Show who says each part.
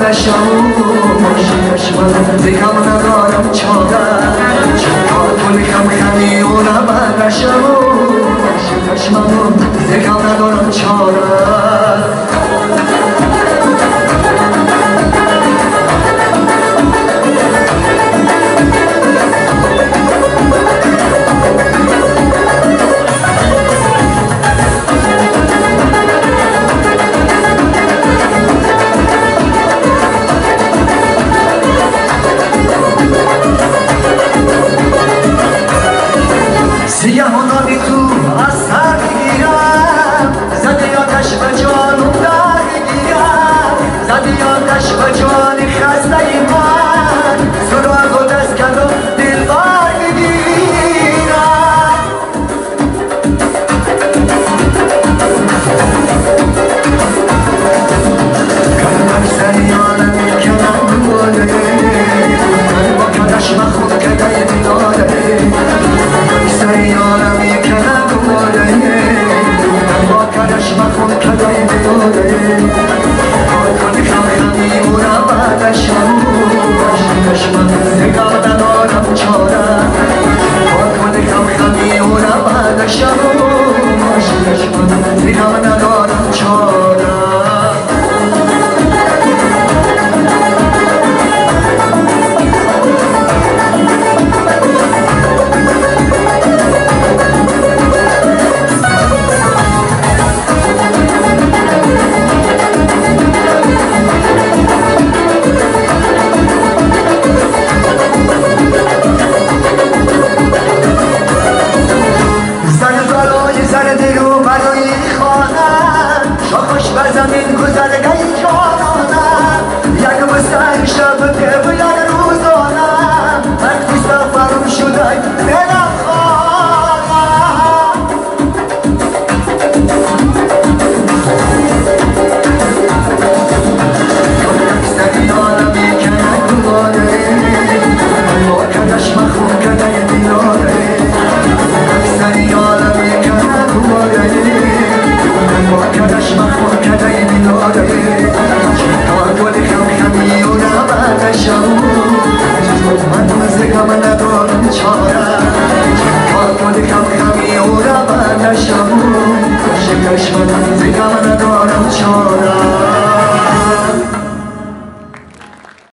Speaker 1: بدشم ماشینشم دیگم ندارم چاره چرا کنیم خمی و نبدشم ماشینشم دیگم ندارم چاره سیاهانانی تو از سر میگیرم زدی آتش به جانم در میگیرم زدی آتش به جان خسته من سراغ و دست کردم دل بر میگیرم کلمک سریانم کنم دوله با کدش مخود کده بیداره سیارم کنم دوله با کدش مخود کده بیداره حال کنی خمی و نبدشم ماشینشم دیگر ندارم چاره حال کنی خمی و نبدشم ماشینشم دیگر ندارم چاره زمین گذرگه جانانم یک بستن شب